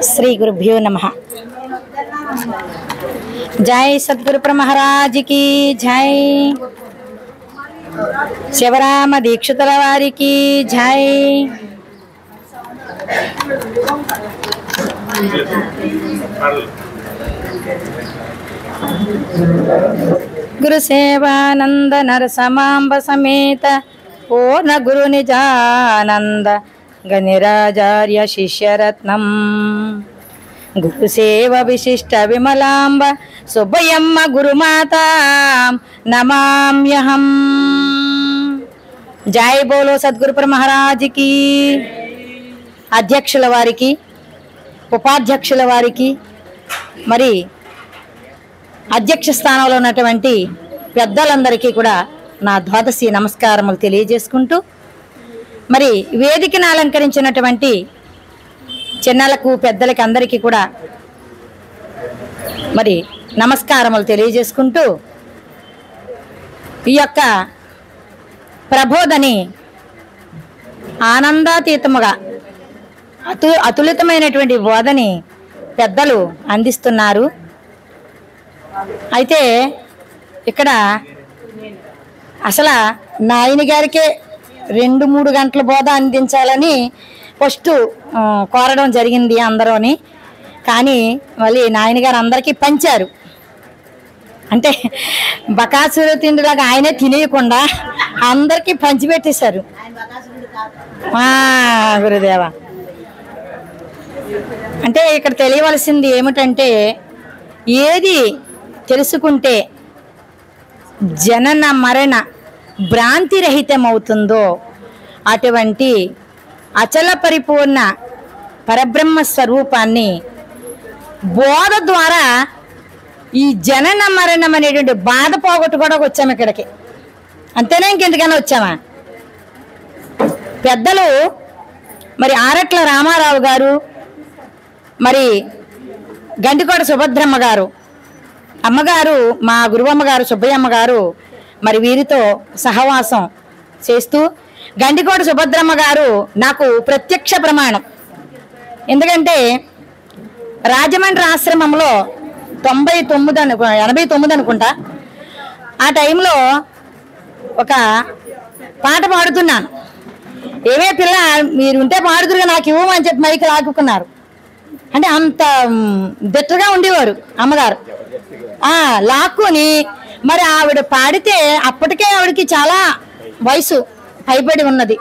శ్రీ గురుభ్యో నమః. జై సద్గురు మహారాజ్ కి జై. శివరామ దీక్షితుల వారికి జై. గురు సేవానంద నరసమాంబ సమేత పూర్ణ గురు నిజానంద గణిరాచార్య శిష్యరత్నం గురు సేవ విశిష్ట విమలాంబ సుబ్బయమ్మ గురుమాత నమామ్యహం. జై బోలో సద్గురు మహారాజ్కి. అధ్యక్షుల వారికి, ఉపాధ్యక్షుల వారికి, మరి అధ్యక్ష స్థానంలో ఉన్నటువంటి పెద్దలందరికీ కూడా నా ద్వాదశి నమస్కారములు తెలియజేసుకుంటూ, మరి వేదికను అలంకరించినటువంటి చిన్నలకు పెద్దలకి అందరికీ కూడా మరి నమస్కారములు తెలియజేసుకుంటూ, ఈ యొక్క ప్రబోధని ఆనందాతీతముగా అతులితమైనటువంటి బోధని పెద్దలు అందిస్తున్నారు. అయితే ఇక్కడ అసలు నాయన గారికే 2-3 గంటల బోధ అందించాలని ఫస్ట్ కోరడం జరిగింది అందరూని. కానీ మళ్ళీ నాయన గారు అందరికీ పంచారు. అంటే బకాసురు తిండిలాగా ఆయనే తినేయకుండా అందరికీ పంచిపెట్టేశారు. గురుదేవ, అంటే ఇక్కడ తెలియవలసింది ఏమిటంటే, ఏది తెలుసుకుంటే జనన మరణ భ్రాంతి రహితమవుతుందో అటువంటి అచల పరిపూర్ణ పరబ్రహ్మ స్వరూపాన్ని బోధ ద్వారా ఈ జనన మరణం అనేటువంటి బాధ పోగొట్టుకోవడానికి వచ్చాము ఇక్కడికి. అంతేనా, ఇంకెందుకైనా వచ్చామా? పెద్దలు మరి ఆరట్ల రామారావు గారు, మరి గండికోట సుభద్రమ్మ గారు, అమ్మగారు మా గురువమ్మగారు సుబ్బయ్యమ్మ గారు, మరి వీరితో సహవాసం చేస్తూ గండికోట సుభద్రమ్మ గారు నాకు ప్రత్యక్ష ప్రమాణం. ఎందుకంటే రాజమండ్రి ఆశ్రమంలో 89 అనుకుంటా, ఆ టైంలో ఒక పాట పాడుతున్నాను. ఏమే పిల్ల, మీరు ఉంటే పాడుతురుగా నాకు ఇవ్వమని చెప్పి మైకి లాక్కున్నారు. అంటే అంత దిట్టగా ఉండేవారు అమ్మగారు. లాక్కుని మరి ఆవిడ పాడితే అప్పటికే ఆవిడకి చాలా వయసు పైబడి ఉన్నది.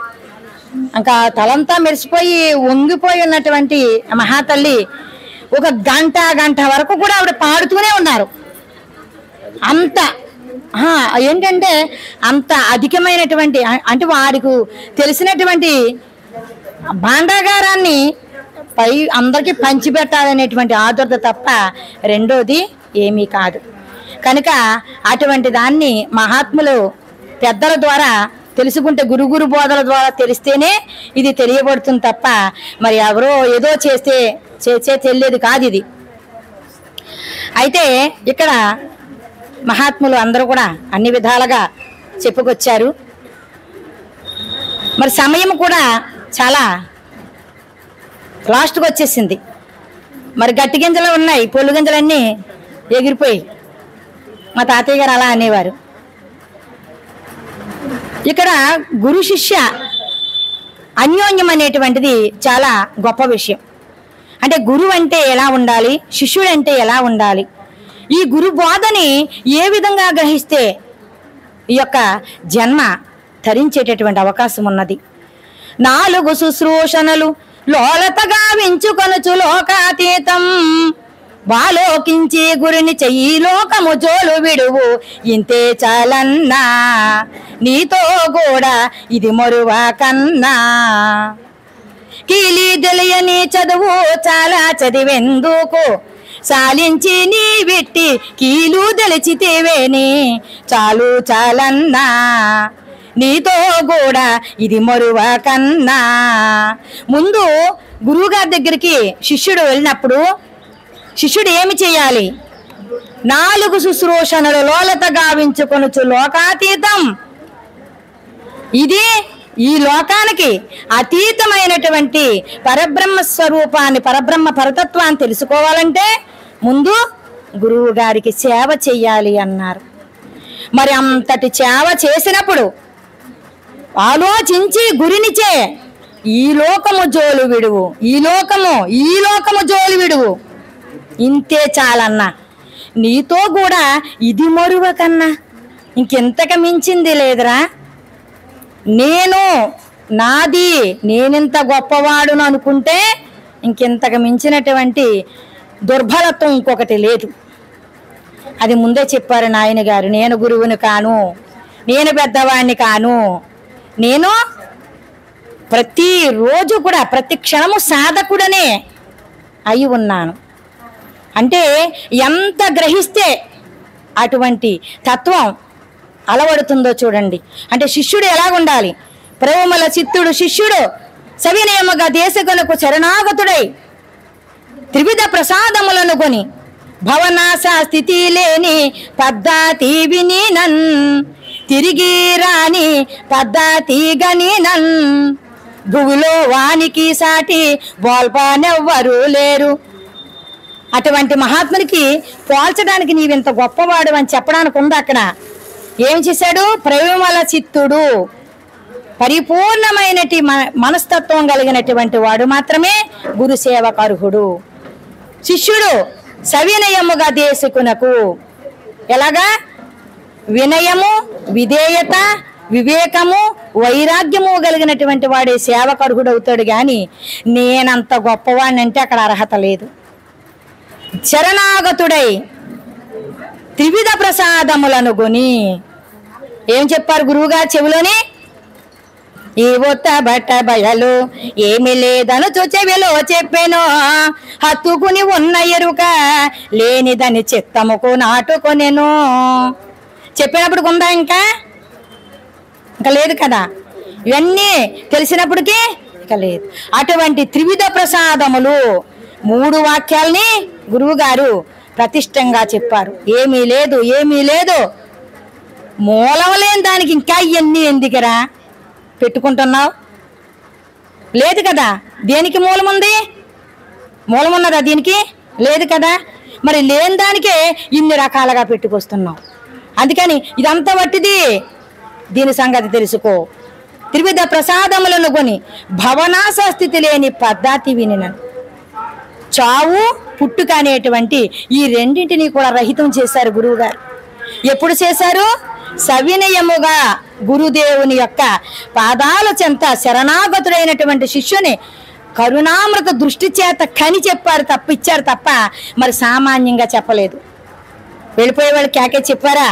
ఇంకా తలంతా మెరిసిపోయి వంగిపోయి ఉన్నటువంటి మహాతల్లి ఒక గంట వరకు కూడా ఆవిడ పాడుతూనే ఉన్నారు. అంత ఏంటంటే అంత అధికమైనటువంటి, అంటే వారికి తెలిసినటువంటి భాండాగారాన్ని పై అందరికీ పంచిపెట్టాలనేటువంటి ఆదుర్ద తప్ప రెండోది ఏమీ కాదు. కనుక అటువంటి దాన్ని మహాత్ములు పెద్దల ద్వారా తెలుసుకుంటే, గురు బోధల ద్వారా తెలిస్తేనే ఇది తెలియబడుతుంది తప్ప మరి ఎవరో ఏదో చేస్తే తెలియదు కాదు ఇది. అయితే ఇక్కడ మహాత్ములు అందరూ కూడా అన్ని విధాలుగా చెప్పుకొచ్చారు. మరి సమయం కూడా చాలా లాస్ట్కి వచ్చేసింది. మరి గట్టి గింజలు ఉన్నాయి, పొల్లు గింజలన్నీ ఎగిరిపోయి. మా తాతయ్య గారు అలా అనేవారు. ఇక్కడ గురు శిష్య అన్యోన్యం అనేటువంటిది చాలా గొప్ప విషయం. అంటే గురువు అంటే ఎలా ఉండాలి, శిష్యుడు అంటే ఎలా ఉండాలి, ఈ గురు బోధని ఏ విధంగా గ్రహిస్తే ఈ యొక్క జన్మ ధరించేటటువంటి అవకాశం ఉన్నది. 4 శుశ్రూషణలు లోలతగా వించుకొనుచు లోకాతీతం బాలోకించి గురిని చెయ్యి లోకము జోలు విడువు ఇంతే చాలన్నా నీతో కూడా ఇది మరువా కన్నా. కీలి తెలియని చదువు చాలా చదివెందుకు సాలించి నీ విట్టి కీలు తెలిచితేవేని చాలు చాలన్నా నీతో కూడా ఇది మరువా కన్నా. ముందు గురువుగారి దగ్గరికి శిష్యుడు వెళ్ళినప్పుడు శిష్యుడు ఏమి చేయాలి? 4 శుశ్రూషణలు లోలత గావించుకొనుచు లోకాతీతం. ఇది ఈ లోకానికి అతీతమైనటువంటి పరబ్రహ్మ స్వరూపాన్ని, పరబ్రహ్మ పరతత్వాన్ని తెలుసుకోవాలంటే ముందు గురువు గారికి సేవ చెయ్యాలి అన్నారు. మరి అంతటి సేవ చేసినప్పుడు ఆలోచించి గురినిచే ఈ లోకము జోలు విడువు, ఈ లోకము జోలు విడువు, ఇంతే చాలన్నా, నీతో కూడా ఇది మరువ కన్నా ఇంకెంతకు మించింది లేదురా, నేనింత గొప్పవాడును అనుకుంటే ఇంకెంతకు మించినటువంటి దుర్బలత్వం ఇంకొకటి లేదు. అది ముందే చెప్పారు నాయన గారు. నేను గురువుని కాను, నేను పెద్దవాడిని కాను, నేను ప్రతిరోజు కూడా ప్రతి క్షణము సాధకుడనే అయి ఉన్నాను. అంటే ఎంత గ్రహిస్తే అటువంటి తత్వం అలవడుతుందో చూడండి. అంటే శిష్యుడు ఎలాగుండాలి? ప్రేమల చిత్తుడు శిష్యుడు సవినయముగా దేశకులకు శరణాగతుడై త్రివిధ ప్రసాదములను కొని భవనాశ స్థితి లేని పద్ధతి వినినన్ తిరిగి రాని పద్ధతి గనినన్ భూమిలో వానికి సాటి బోల్పానెవ్వరూ లేరు. అటువంటి మహాత్మునికి పోల్చడానికి నీవింత గొప్పవాడు అని చెప్పడానికి ఉంది. అక్కడ ఏం చేశాడు? ప్రేమల చిత్తుడు, పరిపూర్ణమైనటి మనస్తత్వం కలిగినటువంటి వాడు మాత్రమే గురు సేవకర్హుడు. శిష్యుడు సవినయముగా దేశకునకు, ఎలాగా? వినయము, విధేయత, వివేకము, వైరాగ్యము కలిగినటువంటి వాడే సేవకర్హుడు అవుతాడు. కానీ నేనంత గొప్పవాడినంటే అక్కడ అర్హత లేదు. శరణాగతుడై త్రివిధ ప్రసాదములను కొని ఏం చెప్పారు గురువుగారు చెవిలోని? ఈ ఒత్త బట్ట బయలు ఏమి లేదను చెవిలో చెప్పాను, హత్తుకుని ఉన్న ఎరుక లేనిదని చిత్తముకు నాటుకొనెను. చెప్పినప్పుడు ఉందా? ఇంకా లేదు కదా. ఇవన్నీ తెలిసినప్పటికీ ఇక లేదు. అటువంటి త్రివిధ ప్రసాదములు 3 వాక్యాల్ని గురువు గారు ప్రతిష్టంగా చెప్పారు. ఏమీ లేదు, మూలం లేని దానికి ఇంకా ఇవన్నీ ఎందుకురా పెట్టుకుంటున్నావు? లేదు కదా. దేనికి మూలం ఉంది? మూలం ఉన్నదా దీనికి? లేదు కదా. మరి లేని దానికే ఇన్ని రకాలుగా పెట్టుకొస్తున్నావు. అందుకని ఇదంతా వట్టిది, దీని సంగతి తెలుసుకో. త్రివిధ ప్రసాదములను కొని భవనాశ స్థితి లేని పద్ధతి వినినను. చావు పుట్టుక అనేటువంటి ఈ రెండింటినీ కూడా రహితం చేశారు గురువు గారు. ఎప్పుడు చేశారు? సవినయముగా గురుదేవుని యొక్క పాదాల చెంత శరణాగతుడైనటువంటి శిష్యుని కరుణామృత దృష్టి చేత కని చెప్పారు, ఇచ్చారు తప్ప మరి సామాన్యంగా చెప్పలేదు. వెళ్ళిపోయే వాళ్ళు కేకే చెప్పారా?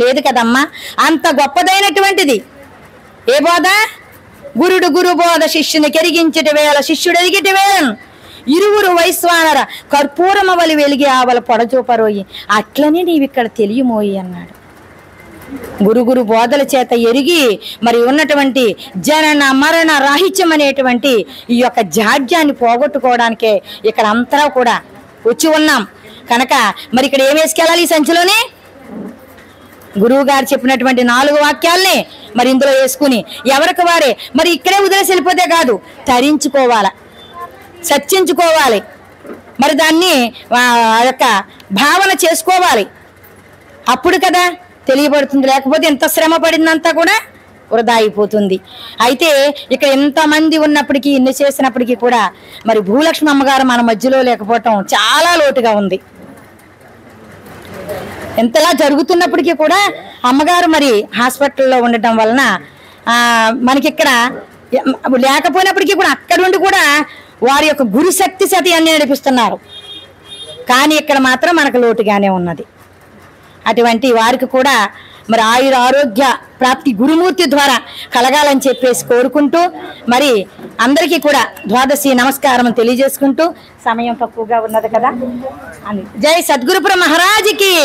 లేదు కదమ్మా. అంత గొప్పదైనటువంటిది ఏ బోధ? గురుడు గురు బోధ శిష్యుని కెరిగించటి వేళ శిష్యుడు ఎరిగిటి వేళ ఇరువురు వైశ్వానర కర్పూరమవలి వెలిగి ఆవల పొడచూపరోయి, అట్లనే నీవిక్కడ తెలియమోయి అన్నాడు. గురుగురు బోధల చేత ఎరిగి మరి ఉన్నటువంటి జనన మరణ రాహిత్యం అనేటువంటి ఈ యొక్క జాడ్యాన్ని పోగొట్టుకోవడానికే ఇక్కడ అంతా కూడా వచ్చి ఉన్నాం కనుక మరి ఇక్కడ ఏం వేసుకెళ్ళాలి? ఈ సంచిలోనే గురువు గారు చెప్పినటువంటి 4 వాక్యాల్ని మరి ఇందులో వేసుకుని ఎవరికి వారే మరి ఇక్కడే వదిలేసి వెళ్ళిపోతే కాదు, తరించుకోవాలి, సత్యించుకోవాలి, మరి దాన్ని ఆ యొక్క భావన చేసుకోవాలి. అప్పుడు కదా తెలియబడుతుంది. లేకపోతే ఎంత శ్రమ పడిందంతా కూడా వృధా అయిపోతుంది. అయితే ఇక్కడ ఎంతమంది ఉన్నప్పటికీ, ఇన్ని చేసినప్పటికీ కూడా మరి భూలక్ష్మి అమ్మగారు మన మధ్యలో లేకపోవటం చాలా లోటుగా ఉంది. ఎంతలా జరుగుతున్నప్పటికీ కూడా అమ్మగారు మరి హాస్పిటల్లో ఉండటం వలన మనకి ఇక్కడ లేకపోయినప్పటికీ కూడా అక్కడుండి కూడా వారి యొక్క గురుశక్తి సతి అన్ని నడిపిస్తున్నారు. కానీ ఇక్కడ మాత్రం మనకు లోటుగానే ఉన్నది. అటువంటి వారికి కూడా మరి ఆయుర ఆరోగ్య ప్రాప్తి గురుమూర్తి ద్వారా కలగాలని చెప్పేసి కోరుకుంటూ మరి అందరికీ కూడా ద్వాదశి నమస్కారం తెలియజేసుకుంటూ, సమయం తక్కువగా ఉన్నది కదా అని జై సద్గురు మహారాజ్కి.